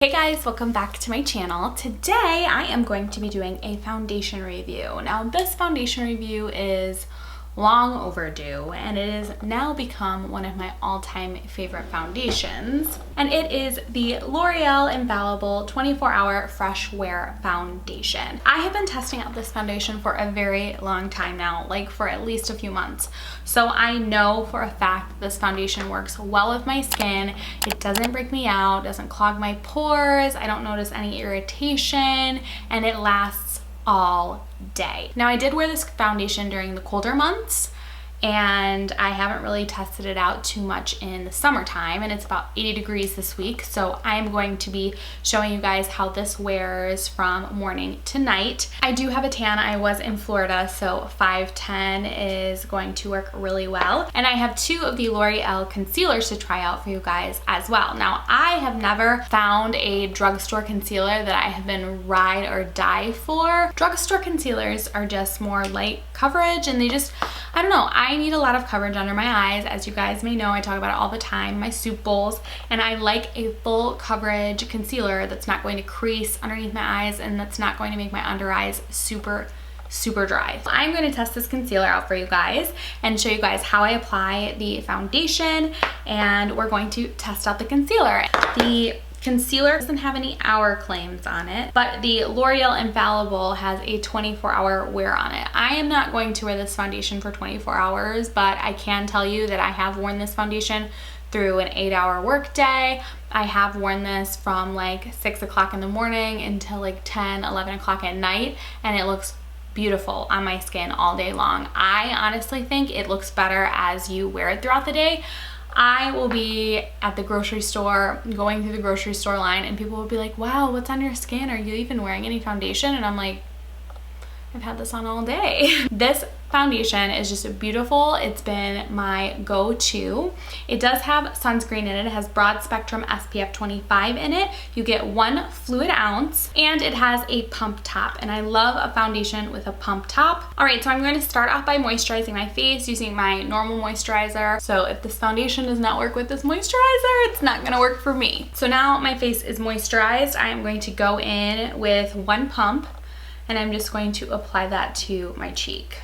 Hey guys, welcome back to my channel. Today I am going to be doing a foundation review. Now this foundation review is long overdue and it has now become one of my all-time favorite foundations, and it is the L'Oreal Infallible 24-Hour Fresh Wear Foundation. I have been testing out this foundation for a very long time now, like for at least a few months. So I know for a fact that this foundation works well with my skin. It doesn't break me out, doesn't clog my pores, I don't notice any irritation, and it lasts all day. Now I did wear this foundation during the colder months and I haven't really tested it out too much in the summertime, and it's about 80 degrees this week, so I'm going to be showing you guys how this wears from morning to night. I do have a tan. I was in Florida, so 510 is going to work really well, and I have two of the L'Oreal concealers to try out for you guys as well. Now I have never found a drugstore concealer that I have been ride or die for. Drugstore concealers are just more light coverage and they just, I don't know, I need a lot of coverage under my eyes. As you guys may know, I talk about it all the time, my soup bowls, and I like a full coverage concealer that's not going to crease underneath my eyes and that's not going to make my under eyes super dry. I'm going to test this concealer out for you guys and show you guys how I apply the foundation, and we're going to test out the concealer. The concealer doesn't have any hour claims on it, but the L'Oreal Infallible has a 24-hour wear on it. I am not going to wear this foundation for 24 hours, but I can tell you that I have worn this foundation through an 8-hour work day. I have worn this from like 6 o'clock in the morning until like 10, 11 o'clock at night, and it looks beautiful on my skin all day long. I honestly think it looks better as you wear it throughout the day. I will be at the grocery store, going through the grocery store line, and people will be like, wow, what's on your skin? Are you even wearing any foundation? And I'm like, I've had this on all day. This foundation is just beautiful. It's been my go-to. It does have sunscreen in it. It has broad spectrum SPF 25 in it. You get 1 fluid ounce, and it has a pump top, and I love a foundation with a pump top. All right, so I'm going to start off by moisturizing my face using my normal moisturizer. So if this foundation does not work with this moisturizer, it's not going to work for me. So now my face is moisturized. I am going to go in with 1 pump, and I'm just going to apply that to my cheek.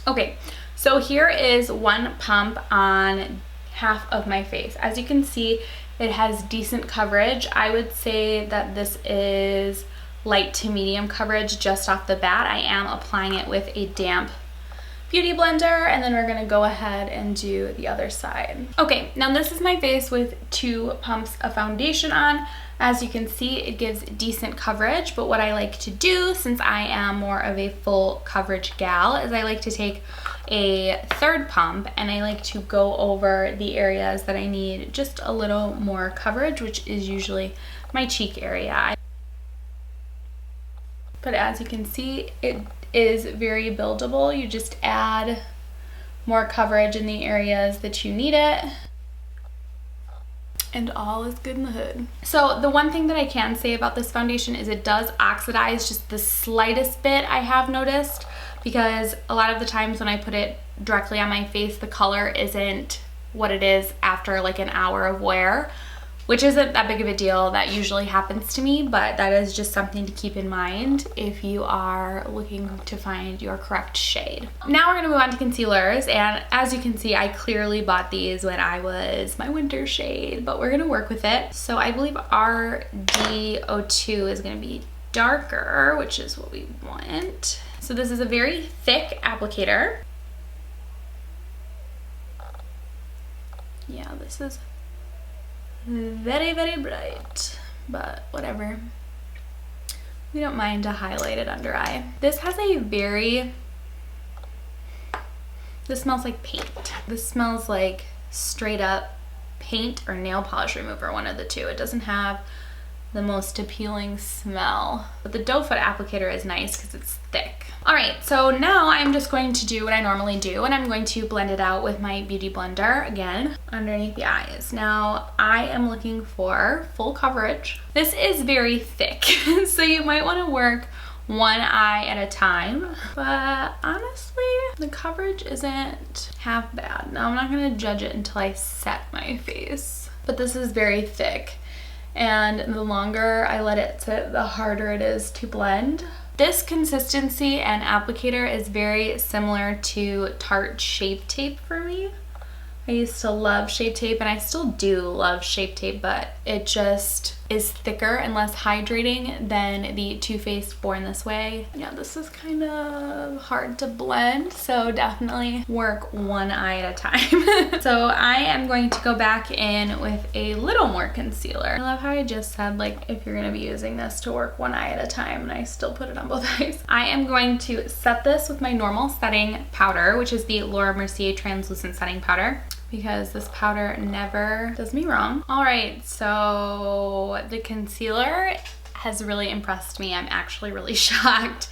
Okay, so here is 1 pump on half of my face. As you can see, it has decent coverage. I would say that this is light to medium coverage just off the bat. I am applying it with a damp beauty blender, and then we're gonna go ahead and do the other side. Okay, now this is my face with 2 pumps of foundation on. As you can see, it gives decent coverage, but what I like to do, since I am more of a full coverage gal, is I like to take a 3rd pump and I like to go over the areas that I need just a little more coverage, which is usually my cheek area. But as you can see, it is very buildable. You just add more coverage in the areas that you need it, and all is good in the hood. So the one thing that I can say about this foundation is it does oxidize just the slightest bit, I have noticed, because a lot of the times when I put it directly on my face, the color isn't what it is after like an hour of wear, which isn't that big of a deal. That usually happens to me, but that is just something to keep in mind if you are looking to find your correct shade. Now we're gonna move on to concealers, and as you can see, I clearly bought these when I was my winter shade, but we're gonna work with it. So I believe RD02 is gonna be darker, which is what we want. So this is a very thick applicator. Yeah, this is very bright, but whatever. We don't mind a highlighted under eye. This has a this smells like paint. This smells like straight up paint or nail polish remover, one of the two. It doesn't have the most appealing smell, but the doe foot applicator is nice because it's thick. All right, so now I'm just going to do what I normally do, and I'm going to blend it out with my beauty blender again underneath the eyes. Now I am looking for full coverage. This is very thick, so you might want to work one eye at a time, but honestly, the coverage isn't half bad. Now I'm not gonna judge it until I set my face, but this is very thick, and the longer I let it sit, the harder it is to blend. This consistency and applicator is very similar to Tarte Shape Tape for me. I used to love Shape Tape, and I still do love Shape Tape, but it just is thicker and less hydrating than the Too Faced Born This Way. Yeah, this is kind of hard to blend, so definitely work one eye at a time. So I am going to go back in with a little more concealer. I love how I just said, like, if you're gonna be using this to work one eye at a time, and I still put it on both eyes. I am going to set this with my normal setting powder, which is the Laura Mercier Translucent Setting Powder, because this powder never does me wrong. All right, so the concealer has really impressed me. I'm actually really shocked.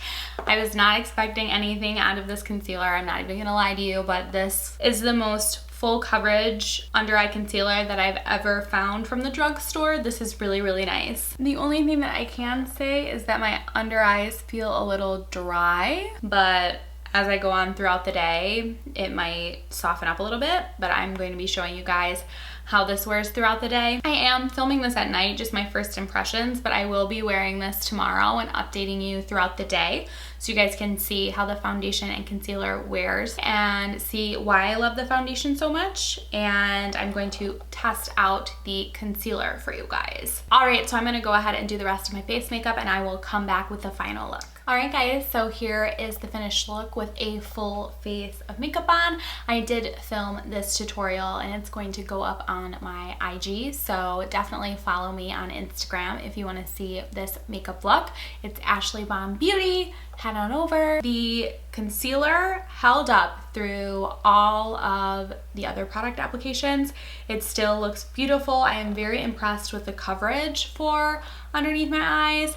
I was not expecting anything out of this concealer. I'm not even gonna lie to you, but this is the most full coverage under eye concealer that I've ever found from the drugstore. This is really, really nice. The only thing that I can say is that my under eyes feel a little dry, but as I go on throughout the day, it might soften up a little bit, but I'm going to be showing you guys how this wears throughout the day. I am filming this at night, just my first impressions, but I will be wearing this tomorrow and updating you throughout the day so you guys can see how the foundation and concealer wears and see why I love the foundation so much. And I'm going to test out the concealer for you guys. All right, so I'm gonna go ahead and do the rest of my face makeup, and I will come back with the final look. All right, guys, so here is the finished look with a full face of makeup on. I did film this tutorial, and it's going to go up on my IG, so definitely follow me on Instagram if you want to see this makeup look. It's Ashley Bomb Beauty. Head on over. The concealer held up through all of the other product applications. It still looks beautiful. I am very impressed with the coverage for underneath my eyes.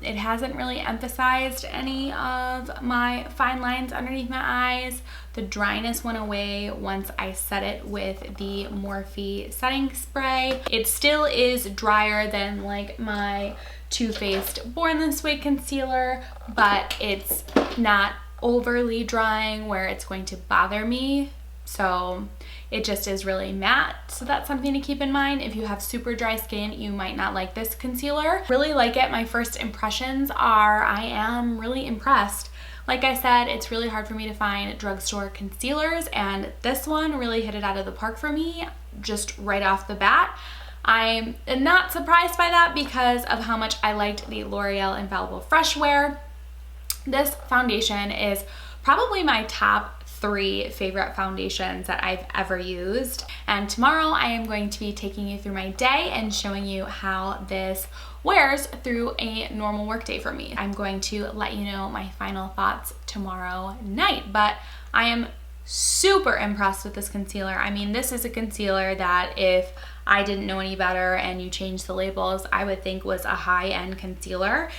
It hasn't really emphasized any of my fine lines underneath my eyes. The dryness went away once I set it with the Morphe setting spray. It still is drier than like my Too Faced Born This Way concealer, but it's not overly drying where it's going to bother me. So it just is really matte. So that's something to keep in mind. If you have super dry skin, you might not like this concealer. Really like it. My first impressions are I am really impressed. Like I said, it's really hard for me to find drugstore concealers, and this one really hit it out of the park for me just right off the bat. I'm not surprised by that because of how much I liked the L'Oreal Infallible Fresh Wear. This foundation is probably my top 3 favorite foundations that I've ever used. And tomorrow I am going to be taking you through my day and showing you how this wears through a normal work day for me. I'm going to let you know my final thoughts tomorrow night, but I am super impressed with this concealer. I mean, this is a concealer that if I didn't know any better and you changed the labels, I would think was a high-end concealer.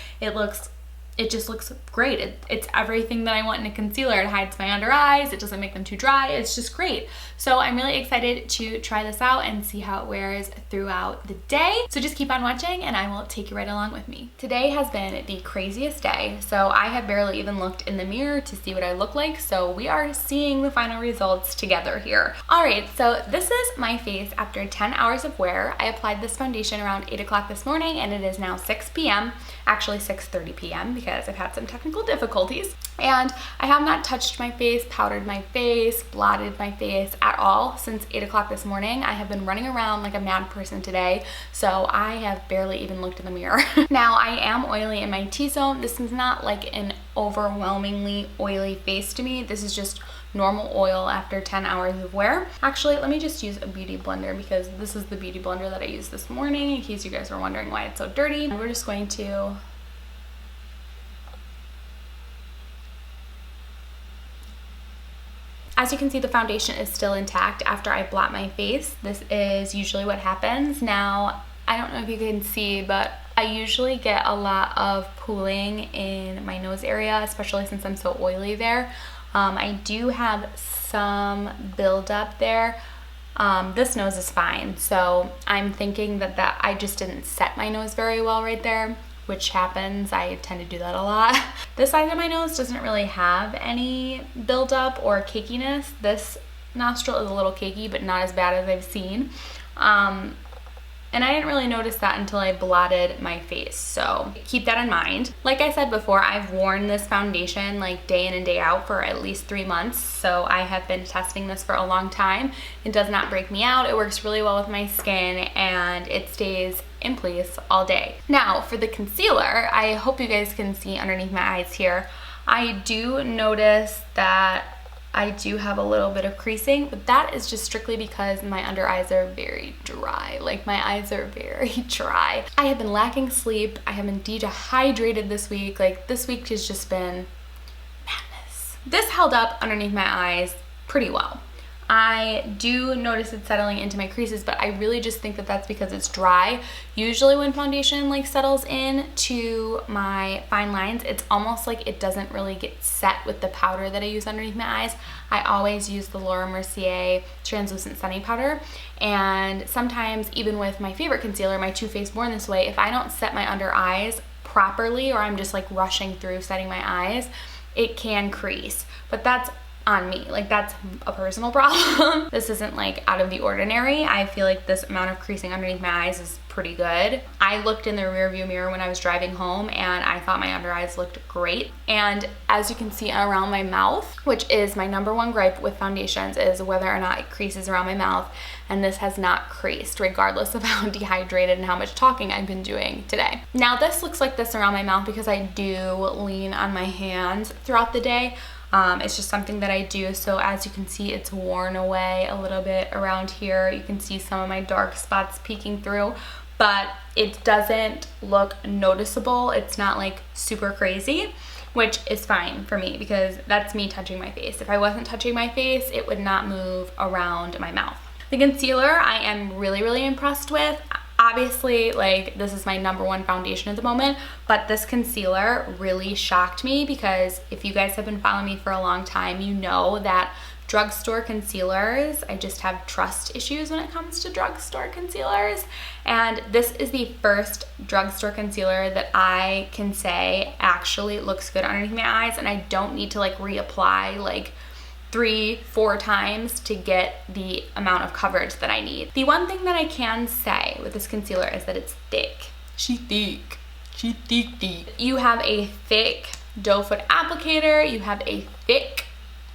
It just looks great. It's everything that I want in a concealer. It hides my under eyes. It doesn't make them too dry. It's just great. So I'm really excited to try this out and see how it wears throughout the day. So just keep on watching and I will take you right along with me. Today has been the craziest day. So I have barely even looked in the mirror to see what I look like. So we are seeing the final results together here. All right, so this is my face after 10 hours of wear. I applied this foundation around 8 o'clock this morning and it is now 6 p.m. Actually 6:30 p.m. because I've had some technical difficulties. And I have not touched my face, powdered my face, blotted my face at all since 8 o'clock this morning. I have been running around like a mad person today, so I have barely even looked in the mirror. Now, I am oily in my T-zone. This is not like an overwhelmingly oily face to me. This is just normal oil after 10 hours of wear. Actually, let me just use a beauty blender because this is the beauty blender that I used this morning in case you guys were wondering why it's so dirty. And we're just going to as you can see, the foundation is still intact after I blot my face. This is usually what happens. Now, I don't know if you can see, but I usually get a lot of pooling in my nose area, especially since I'm so oily there. I do have some buildup there. This nose is fine, so I'm thinking that I just didn't set my nose very well right there. which happens. I tend to do that a lot. This side of my nose doesn't really have any buildup or cakiness. This nostril is a little cakey, but not as bad as I've seen. And I didn't really notice that until I blotted my face, so keep that in mind. Like I said before, I've worn this foundation like day in and day out for at least 3 months, so I have been testing this for a long time. It does not break me out, it works really well with my skin, and it stays in place all day. Now, for the concealer, I hope you guys can see underneath my eyes here, I do notice that I do have a little bit of creasing, but that is just strictly because my under eyes are very dry. Like, my eyes are very dry. I have been lacking sleep. I have been dehydrated this week. Like, this week has just been madness. This held up underneath my eyes pretty well. I do notice it settling into my creases, but I really just think that that's because it's dry. Usually when foundation like settles in to my fine lines, it's almost like it doesn't really get set with the powder that I use underneath my eyes. I always use the Laura Mercier translucent setting powder, and sometimes even with my favorite concealer, my Too Faced Born This Way, if I don't set my under eyes properly, or I'm just like rushing through setting my eyes, it can crease. But that's on me. Like, that's a personal problem. This isn't like out of the ordinary. I feel like this amount of creasing underneath my eyes is pretty good. I looked in the rear view mirror when I was driving home and I thought my under eyes looked great. And as you can see around my mouth, which is my #1 gripe with foundations, is whether or not it creases around my mouth, and this has not creased regardless of how dehydrated and how much talking I've been doing today. Now, this looks like this around my mouth because I do lean on my hands throughout the day. It's just something that I do, so as you can see, it's worn away a little bit around here. You can see some of my dark spots peeking through, but it doesn't look noticeable. It's not like super crazy, which is fine for me because that's me touching my face. If I wasn't touching my face, it would not move around my mouth. The concealer I am really, really impressed with. Obviously, like, this is my #1 foundation at the moment, but this concealer really shocked me because if you guys have been following me for a long time, you know that drugstore concealers, I just have trust issues when it comes to drugstore concealers, and this is the first drugstore concealer that I can say actually looks good underneath my eyes, and I don't need to like reapply like 3-4 times to get the amount of coverage that I need. The one thing that I can say with this concealer is that it's thick. She thick. You have a thick doe foot applicator. You have a thick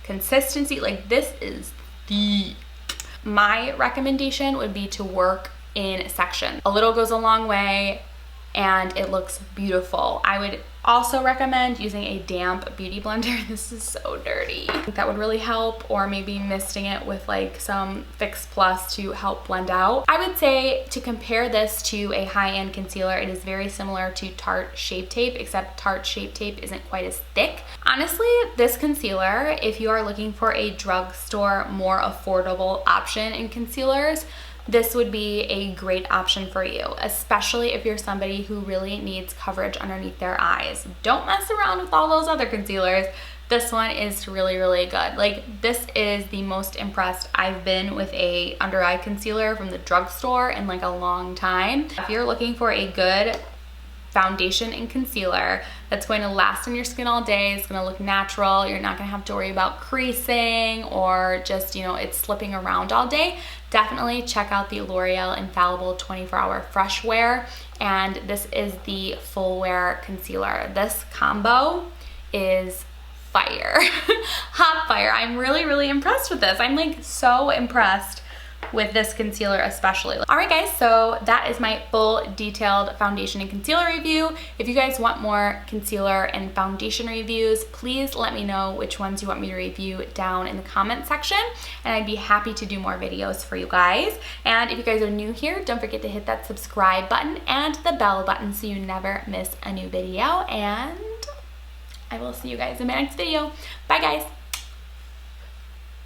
consistency. Like, this is thick. My recommendation would be to work in sections. A little goes a long way and it looks beautiful. I would also recommend using a damp beauty blender. This is so dirty. I think that would really help, or maybe misting it with like some Fix Plus to help blend out. I would say to compare this to a high-end concealer, it is very similar to Tarte Shape Tape, except Tarte Shape Tape isn't quite as thick. Honestly, this concealer, if you are looking for a drugstore, more affordable option in concealers, this would be a great option for you, especially if you're somebody who really needs coverage underneath their eyes. Don't mess around with all those other concealers. This one is really, really good. Like, this is the most impressed I've been with a under eye concealer from the drugstore in like a long time. If you're looking for a good foundation and concealer that's going to last on your skin all day, it's going to look natural, you're not going to have to worry about creasing or just, you know, it's slipping around all day, definitely check out the L'Oreal Infallible 24-Hour Fresh Wear, and this is the full wear concealer. This combo is fire. Hot fire. I'm really, really impressed with this. I'm like so impressed with this concealer especially. All right guys, so that is my full detailed foundation and concealer review. If you guys want more concealer and foundation reviews, please let me know which ones you want me to review down in the comment section, and I'd be happy to do more videos for you guys. And if you guys are new here, don't forget to hit that subscribe button and the bell button so you never miss a new video, and I will see you guys in my next video. Bye guys.